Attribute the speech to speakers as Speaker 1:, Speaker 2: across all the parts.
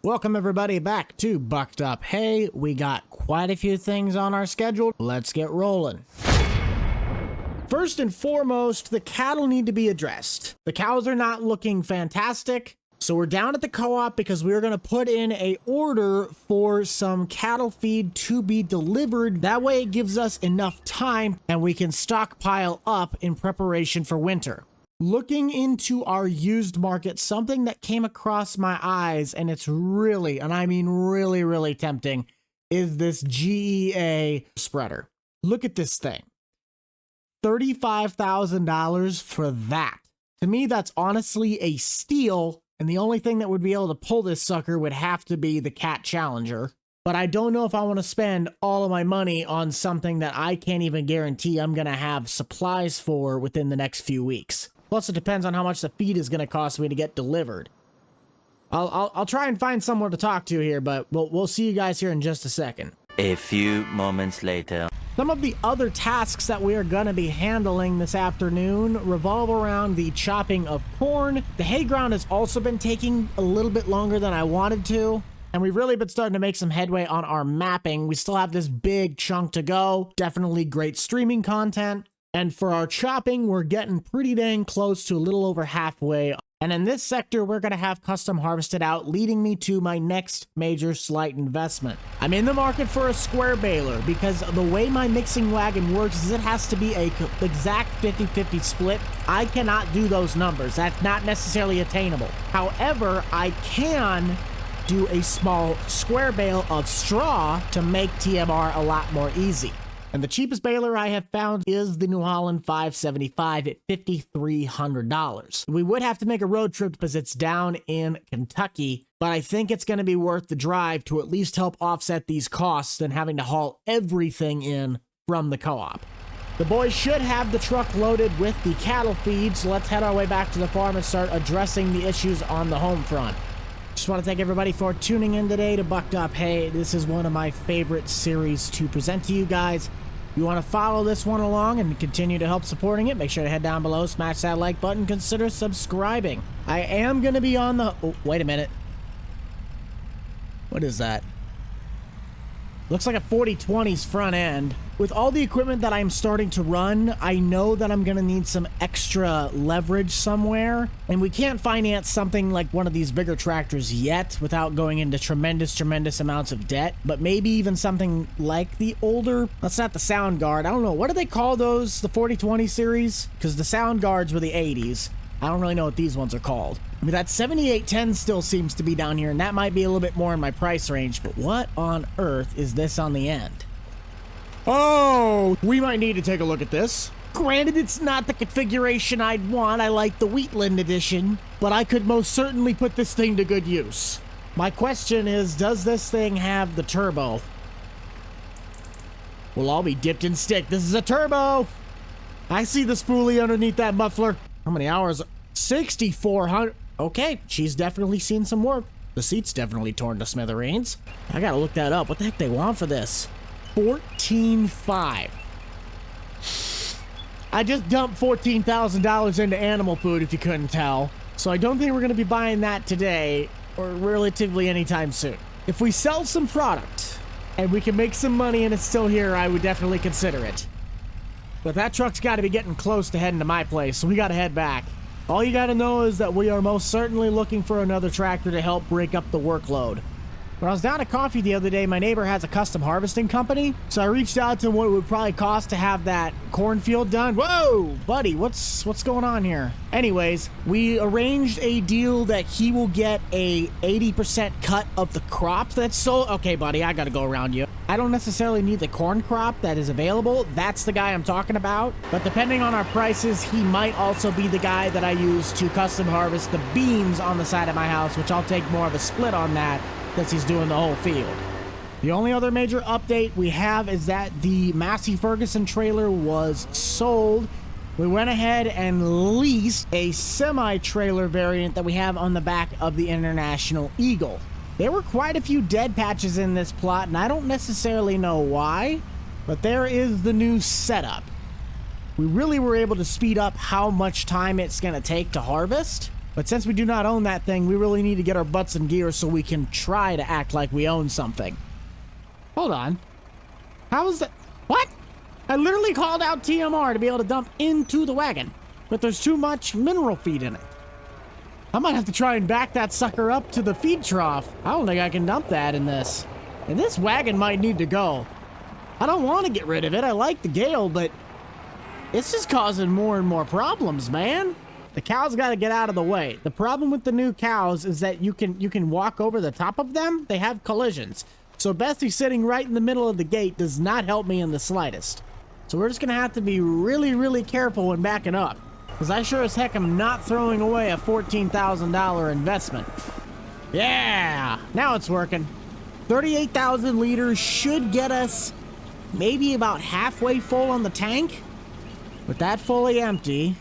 Speaker 1: Welcome everybody back to Bucked Up. Hey, we got quite a few things on our schedule. Let's get rolling. First and foremost, the cattle need to be addressed. The cows are not looking fantastic. So we're down at the co-op because we're going to put in a order for some cattle feed to be delivered. That way it gives us enough time and we can stockpile up in preparation for winter. Looking into our used market, something that came across my eyes, and it's really, and I mean really, really tempting, is this GEA spreader. Look at this thing. $35,000 for that. To me, that's honestly a steal, and the only thing that would be able to pull this sucker would have to be the Cat Challenger. But I don't know if I want to spend all of my money on something that I can't even guarantee I'm going to have supplies for within the next few weeks. Plus, it depends on how much the feed is going to cost me to get delivered. I'll try and find someone to talk to here, but we'll see you guys here in just a second.
Speaker 2: A few moments later.
Speaker 1: Some of the other tasks that we are going to be handling this afternoon revolve around the chopping of corn. The hay ground has also been taking a little bit longer than I wanted to, and we've really been starting to make some headway on our mapping. We still have this big chunk to go. Definitely great streaming content. And for our chopping, we're getting pretty dang close to a little over halfway. And in this sector, we're going to have custom harvested out, leading me to my next major slight investment. I'm in the market for a square baler because the way my mixing wagon works is it has to be a exact 50-50 split. I cannot do those numbers. That's not necessarily attainable. However, I can do a small square bale of straw to make TMR a lot more easy. And the cheapest baler I have found is the New Holland 575 at $5,300. We would have to make a road trip because it's down in Kentucky, but I think it's going to be worth the drive to at least help offset these costs than having to haul everything in from the co-op. The boys should have the truck loaded with the cattle feed, so let's head our way back to the farm and start addressing the issues on the home front. Just want to thank everybody for tuning in today to Bucked Up. Hey, this is one of my favorite series to present to you guys. If you want to follow this one along and continue to help supporting it, make sure to head down below, smash that like button, consider subscribing. I am going to be on the... Oh, wait a minute. What is that? Looks like a 4020's front end. With all the equipment that I'm starting to run, I know that I'm going to need some extra leverage somewhere. And we can't finance something like one of these bigger tractors yet without going into tremendous amounts of debt. But maybe even something like the older... That's not the Sound Guard. I don't know. What do they call those? The 4020 series? Because the Sound Guards were the 80s. I don't really know what these ones are called. I mean, that 7810 still seems to be down here, and that might be a little bit more in my price range, but what on earth is this on the end? Oh, we might need to take a look at this. Granted, it's not the configuration I'd want. I like the Wheatland edition, but I could most certainly put this thing to good use. My question is, does this thing have the turbo? We'll all be dipped in stick. This is a turbo. I see the spoolie underneath that muffler. How many hours? 6,400. Okay, she's definitely seen some work. The seat's definitely torn to smithereens. I gotta look that up. What the heck they want for this? $14,500. I just dumped $14,000 into animal food, if you couldn't tell. So I don't think we're gonna be buying that today or relatively anytime soon. If we sell some product and we can make some money and it's still here, I would definitely consider it. But that truck's got to be getting close to heading to my place, so we got to head back. All you got to know is that we are most certainly looking for another tractor to help break up the workload. When I was down at Coffee the other day, my neighbor has a custom harvesting company, so I reached out to him what it would probably cost to have that cornfield done. Whoa, buddy, what's going on here? Anyways, we arranged a deal that he will get a 80% cut of the crop that's sold. Okay, buddy, I got to go around you. I don't necessarily need the corn crop that is available. That's the guy I'm talking about. But depending on our prices, he might also be the guy that I use to custom harvest the beans on the side of my house, which I'll take more of a split on that since he's doing the whole field. The only other major update we have is that the Massey Ferguson trailer was sold. We went ahead and leased a semi-trailer variant that we have on the back of the International Eagle. There were quite a few dead patches in this plot, and I don't necessarily know why, but there is the new setup. We really were able to speed up how much time it's going to take to harvest. But since we do not own that thing, we really need to get our butts in gear so we can try to act like we own something. Hold on. How is that? What? I literally called out TMR to be able to dump into the wagon, but there's too much mineral feed in it. I might have to try and back that sucker up to the feed trough. I don't think I can dump that in this. And this wagon might need to go. I don't want to get rid of it. I like the Gale, but it's just causing more and more problems, man. The cows got to get out of the way. The problem with the new cows is that you can walk over the top of them. They have collisions. So Bessie sitting right in the middle of the gate does not help me in the slightest. So we're just going to have to be really, really careful when backing up. Because I sure as heck am not throwing away a $14,000 investment. Yeah! Now it's working. 38,000 liters should get us maybe about halfway full on the tank. With that fully empty,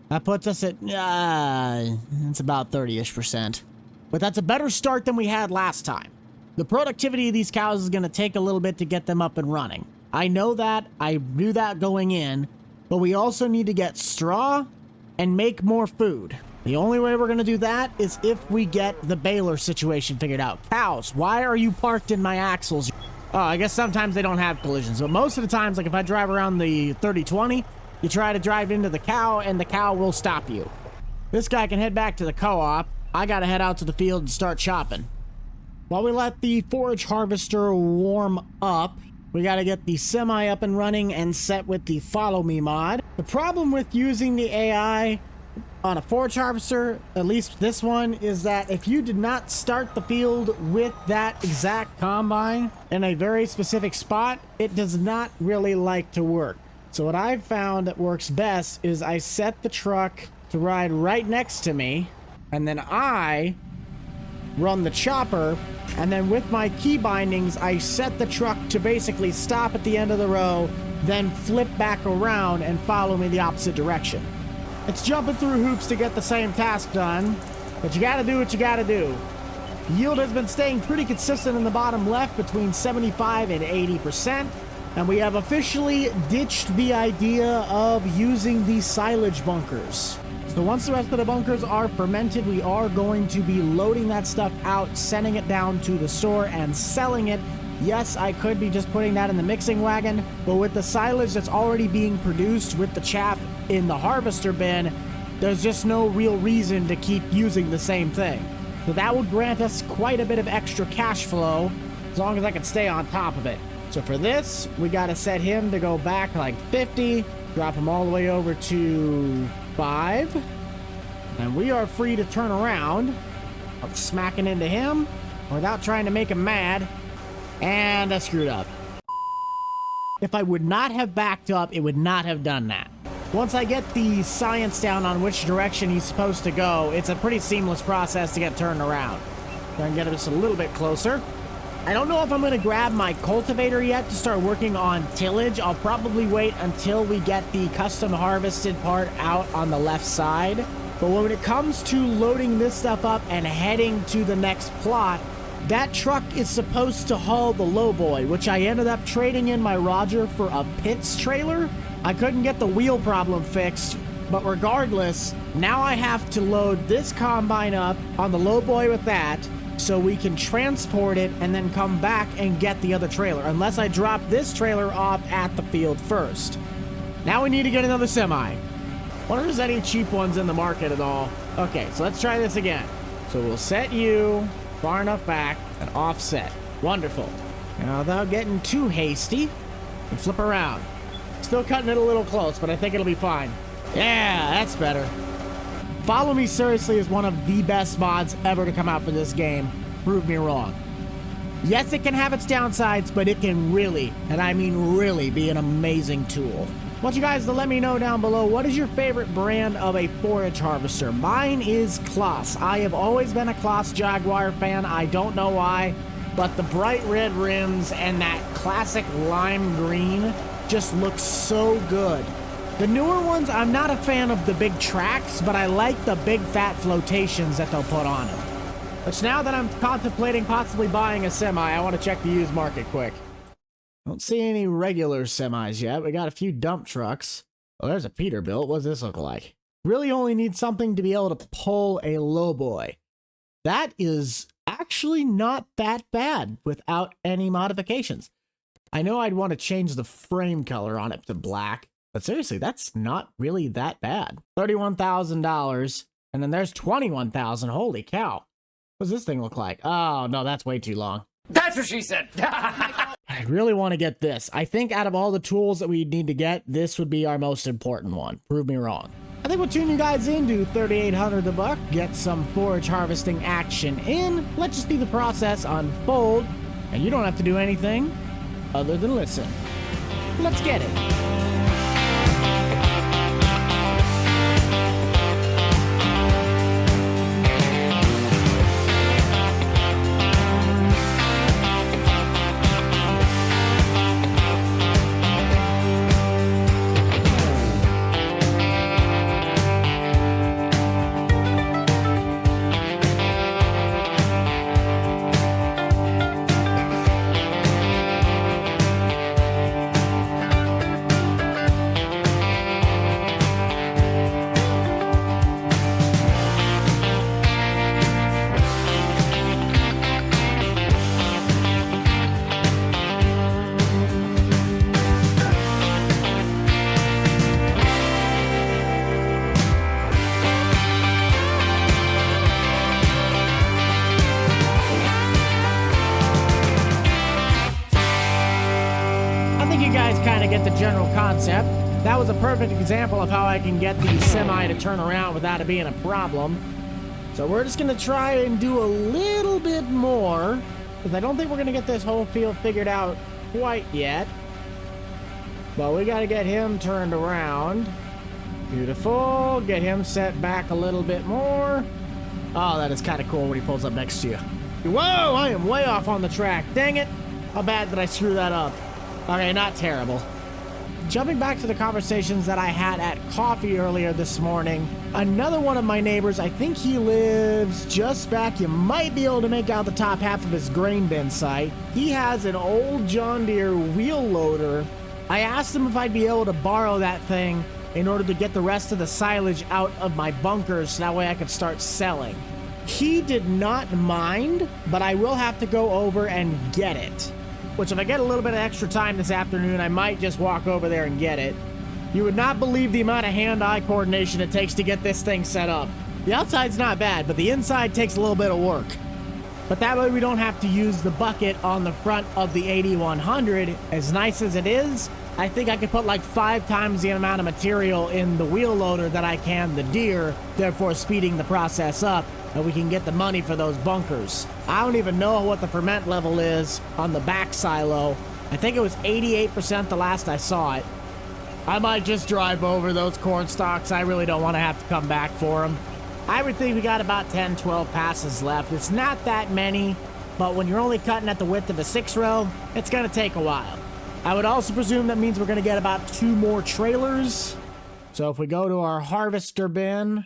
Speaker 1: that puts us at, it's about 30-ish%. But that's a better start than we had last time. The productivity of these cows is going to take a little bit to get them up and running. I know that. I knew that going in. But we also need to get straw and make more food. The only way we're going to do that is if we get the baler situation figured out. Cows, why are you parked in my axles? Oh, I guess sometimes they don't have collisions. But most of the times, like if I drive around the 30/20, you try to drive into the cow and the cow will stop you. This guy can head back to the co-op. I got to head out to the field and start chopping. While we let the forage harvester warm up, we got to get the semi up and running and set with the follow me mod. The problem with using the AI on a forage harvester, at least this one, is that if you did not start the field with that exact combine in a very specific spot, it does not really like to work. So what I've found that works best is I set the truck to ride right next to me, and then I run the chopper, and then with my key bindings, I set the truck to basically stop at the end of the row, then flip back around and follow me the opposite direction. It's jumping through hoops to get the same task done, but you gotta do what you gotta do. Yield has been staying pretty consistent in the bottom left between 75 and 80%, and we have officially ditched the idea of using the silage bunkers. So once the rest of the bunkers are fermented, we are going to be loading that stuff out, sending it down to the store and selling it. Yes, I could be just putting that in the mixing wagon, but with the silage that's already being produced with the chaff in the harvester bin, there's just no real reason to keep using the same thing. So that would grant us quite a bit of extra cash flow, as long as I can stay on top of it. So for this, we got to set him to go back like 50, drop him all the way over to 5, and we are free to turn around. I'm smacking into him without trying to make him mad, and I screwed up. If I would not have backed up, it would not have done that. Once I get the science down on which direction he's supposed to go, it's a pretty seamless process to get turned around. Try and get us a little bit closer. I don't know if I'm going to grab my cultivator yet to start working on tillage. I'll probably wait until we get the custom harvested part out on the left side. But when it comes to loading this stuff up and heading to the next plot, that truck is supposed to haul the lowboy, which I ended up trading in my Roger for a Pitts trailer. I couldn't get the wheel problem fixed, but regardless, now I have to load this combine up on the lowboy with that, so we can transport it and then come back and get the other trailer, unless I drop this trailer off at the field first. Now we need to get another semi. Wonder if there's any cheap ones in the market at all. Okay, so let's try this again. So we'll set you far enough back and offset. Wonderful. Now without getting too hasty, and flip around. Still cutting it a little close, but I think it'll be fine. Yeah, that's better. Follow Me Seriously is one of the best mods ever to come out for this game. Prove me wrong. Yes, it can have its downsides, but it can really, and I mean really, be an amazing tool. I want you guys to let me know down below, what is your favorite brand of a forage harvester? Mine is Kloss. I have always been a Kloss Jaguar fan. I don't know why, but the bright red rims and that classic lime green just looks so good. The newer ones, I'm not a fan of the big tracks, but I like the big fat flotations that they'll put on them. But now that I'm contemplating possibly buying a semi, I want to check the used market quick. Don't see any regular semis yet. We got a few dump trucks. Oh, there's a Peterbilt. What does this look like? Really only need something to be able to pull a lowboy. That is actually not that bad without any modifications. I know I'd want to change the frame color on it to black, but seriously, that's not really that bad. $31,000, and then there's $21,000. Holy cow. What does this thing look like? Oh, no, that's way too long.
Speaker 3: That's what she said.
Speaker 1: I really want to get this. I think out of all the tools that we need to get, this would be our most important one. Prove me wrong. I think we'll tune you guys into 3,800 a buck, get some forage harvesting action in. Let's just see the process unfold, and you don't have to do anything other than listen. Let's get it. Kind of get the general concept. That was a perfect example of how I can get the semi to turn around without it being a problem. So we're just going to try and do a little bit more, because I don't think we're going to get this whole field figured out quite yet. But we got to get him turned around. Beautiful. Get him set back a little bit more. Oh, that is kind of cool when he pulls up next to you. Whoa, I am way off on the track. Dang it. How bad did I screw that up? Okay, not terrible. Jumping back to the conversations that I had at coffee earlier this morning, another one of my neighbors, I think he lives just back, you might be able to make out the top half of his grain bin site. He has an old John Deere wheel loader. I asked him if I'd be able to borrow that thing in order to get the rest of the silage out of my bunkers so that way I could start selling. He did not mind, but I will have to go over and get it. Which if I get a little bit of extra time this afternoon, I might just walk over there and get it. You would not believe the amount of hand-eye coordination it takes to get this thing set up. The outside's not bad, but the inside takes a little bit of work. But that way we don't have to use the bucket on the front of the 8100. As nice as it is, I think I could put like 5 times the amount of material in the wheel loader that I can the Deere, therefore speeding the process up, and we can get the money for those bunkers. I don't even know what the ferment level is on the back silo. I think it was 88% the last I saw it. I might just drive over those corn stalks. I really don't want to have to come back for them. I would think we got about 10, 12 passes left. It's not that many, but when you're only cutting at the width of a 6-row, it's going to take a while. I would also presume that means we're going to get about 2 more trailers. So if we go to our harvester bin,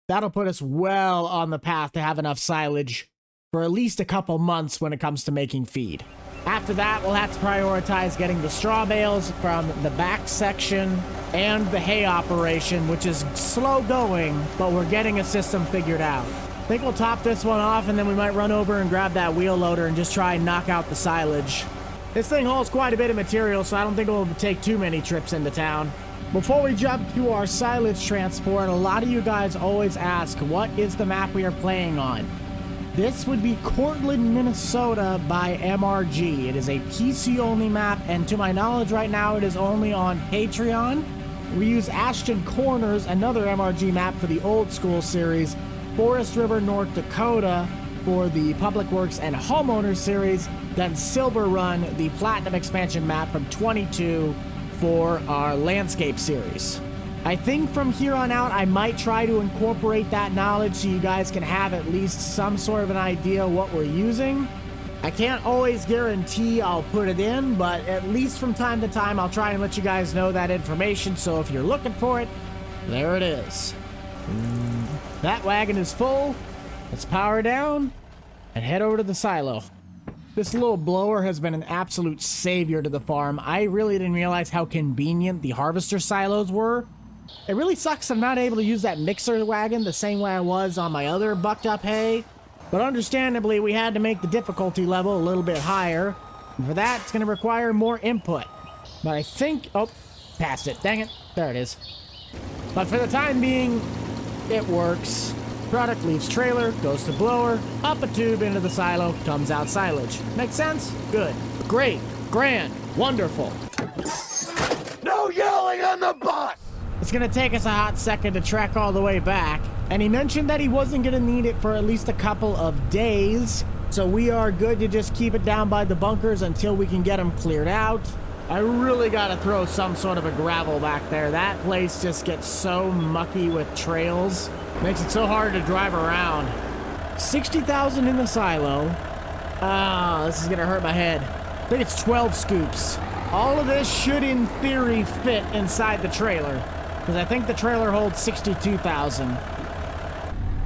Speaker 1: that'll put us well on the path to have enough silage for at least a couple months when it comes to making feed. After that, we'll have to prioritize getting the straw bales from the back section and the hay operation, which is slow going, but we're getting a system figured out. I think we'll top this one off, and then we might run over and grab that wheel loader and just try and knock out the silage. This thing hauls quite a bit of material, so I don't think it will take too many trips into town. Before we jump to our silage transport, a lot of you guys always ask, what is the map we are playing on? This would be Cortland, Minnesota by MRG. It is a PC-only map, and to my knowledge right now, it is only on Patreon. We use Ashton Corners, another MRG map for the old school series, Forest River, North Dakota for the Public Works and Homeowners series, then Silver Run, the Platinum expansion map from 22 for our Landscape series. I think from here on out, I might try to incorporate that knowledge so you guys can have at least some sort of an idea what we're using. I can't always guarantee I'll put it in, but at least from time to time, I'll try and let you guys know that information. So if you're looking for it, there it is. That wagon is full. Let's power down and head over to the silo. This little blower has been an absolute savior to the farm. I really didn't realize how convenient the harvester silos were It really sucks I'm not able to use that mixer wagon the same way I was on my other bucked up hay. But understandably, we had to make the difficulty level a little bit higher. And for that, it's going to require more input. But I think... Oh, passed it. Dang it. There it is. But for the time being, it works. Product leaves trailer, goes to blower, up a tube into the silo, comes out silage. Make sense? Good. Great. Grand. Wonderful.
Speaker 3: No yelling on the bus!
Speaker 1: It's gonna take us a hot second to trek all the way back, and he mentioned that he wasn't gonna need it for at least a couple of days, so we are good to just keep it down by the bunkers until we can get them cleared out. I really gotta throw some sort of a gravel back there. That place just gets so mucky with trails. Makes it so hard to drive around. 60,000 in the silo. Ah, this is gonna hurt my head. I think it's 12 scoops. All of this should, in theory, fit inside the trailer, because I think the trailer holds 62,000.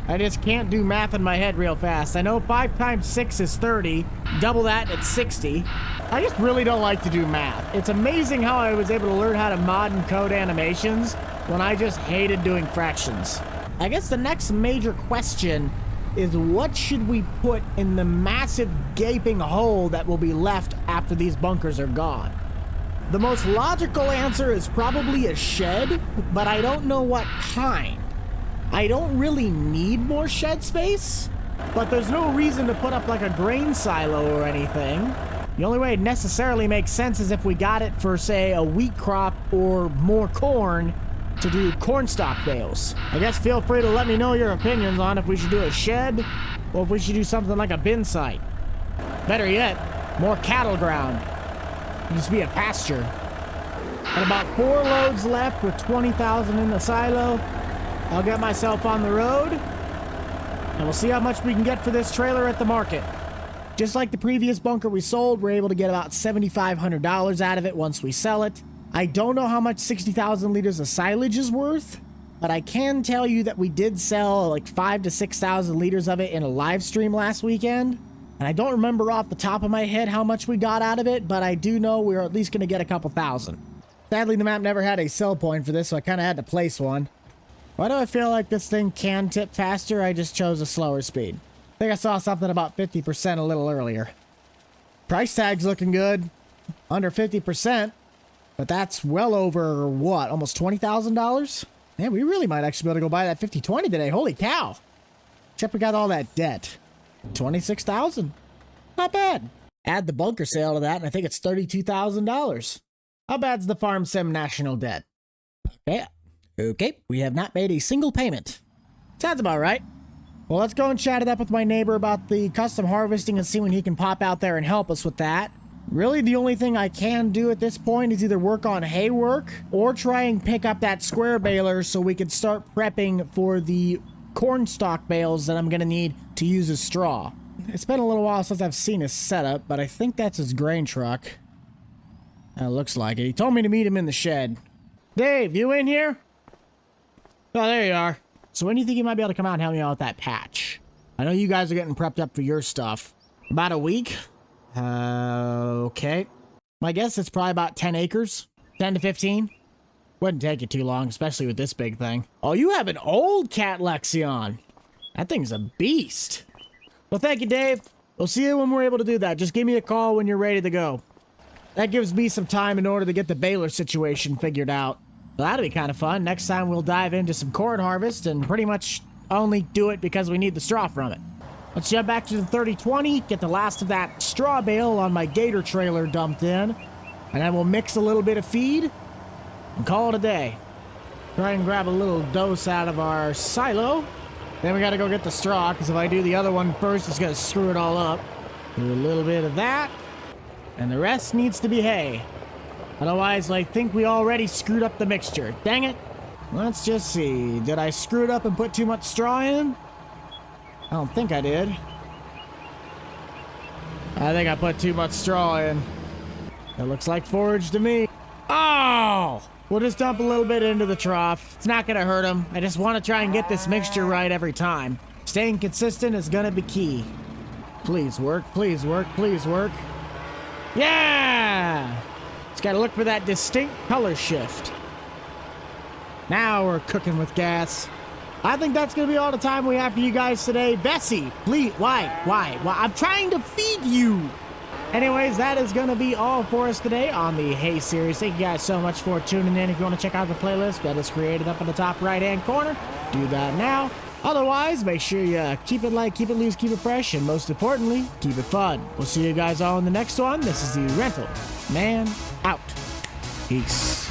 Speaker 1: I just can't do math in my head real fast. I know 5 times 6 is 30. Double that, it's 60. I just really don't like to do math. It's amazing how I was able to learn how to mod and code animations when I just hated doing fractions. I guess the next major question is, what should we put in the massive gaping hole that will be left after these bunkers are gone? The most logical answer is probably a shed, but I don't know what kind. I don't really need more shed space, but there's no reason to put up like a grain silo or anything. The only way it necessarily makes sense is if we got it for, say, a wheat crop or more corn to do corn stock bales. I guess feel free to let me know your opinions on if we should do a shed or if we should do something like a bin site. Better yet, more cattle ground. Just be a pasture. And about 4 loads left with 20,000 in the silo. I'll get myself on the road, and we'll see how much we can get for this trailer at the market. Just like the previous bunker we sold, we're able to get about $7,500 out of it once we sell it. I don't know how much 60,000 liters of silage is worth, but I can tell you that we did sell like 5,000 to 6,000 liters of it in a live stream last weekend. And I don't remember off the top of my head how much we got out of it, but I do know we're at least going to get a couple thousand. Sadly, the map never had a sell point for this, so I kind of had to place one. Why do I feel like this thing can tip faster? I just chose a slower speed. I think I saw something about 50% a little earlier. Price tag's looking good. Under 50%, but that's well over, what, almost $20,000? Man, we really might actually be able to go buy that 5020 today. Holy cow. Except we got all that debt. 26,000. Not bad. Add the bunker sale to that, and I think it's $32,000. How bad's the farm sim national debt? Okay, we have not made a single payment. Sounds about right. Well, let's go and chat it up with my neighbor about the custom harvesting and see when he can pop out there and help us with that. Really, the only thing I can do at this point is either work on hay work or try and pick up that square baler so we can start prepping for the corn stalk bales that I'm gonna need to use as straw. It's been a little while since I've seen his setup, but I think that's his grain truck. Looks like it. He told me to meet him in the shed. Dave, you in here? Oh, there you are. So when do you think you might be able to come out and help me out with that patch? I know you guys are getting prepped up for your stuff. About a week? Okay. My guess it's probably about 10 acres. 10 to 15. Wouldn't take you too long, especially with this big thing. Oh, you have an old cat Lexion. That thing's a beast. Well, thank you, Dave. We'll see you when we're able to do that. Just give me a call when you're ready to go. That gives me some time in order to get the baler situation figured out. Well, that'll be kind of fun. Next time we'll dive into some corn harvest and pretty much only do it because we need the straw from it. Let's jump back to the 3020, get the last of that straw bale on my gator trailer dumped in, and then we'll mix a little bit of feed and call it a day. Try and grab a little dose out of our silo. Then we gotta go get the straw, because if I do the other one first, it's gonna screw it all up. Do a little bit of that, and the rest needs to be hay. Otherwise, I think we already screwed up the mixture. Dang it. Let's just see. Did I screw it up and put too much straw in? I don't think I did. I think I put too much straw in. It looks like forage to me. Oh! We'll just dump a little bit into the trough. It's not gonna hurt them. I just want to try and get this mixture right every time. Staying consistent is gonna be key. Please work, please work, please work. Yeah! Just gotta look for that distinct color shift. Now we're cooking with gas. I think that's going to be all the time we have for you guys today. Bessie, please, why? I'm trying to feed you. Anyways, that is going to be all for us today on the Hay series. Thank you guys so much for tuning in. If you want to check out the playlist that is created up in the top right-hand corner, do that now. Otherwise, make sure you keep it light, keep it loose, keep it fresh, and most importantly, keep it fun. We'll see you guys all in the next one. This is the Rental Man out. Peace.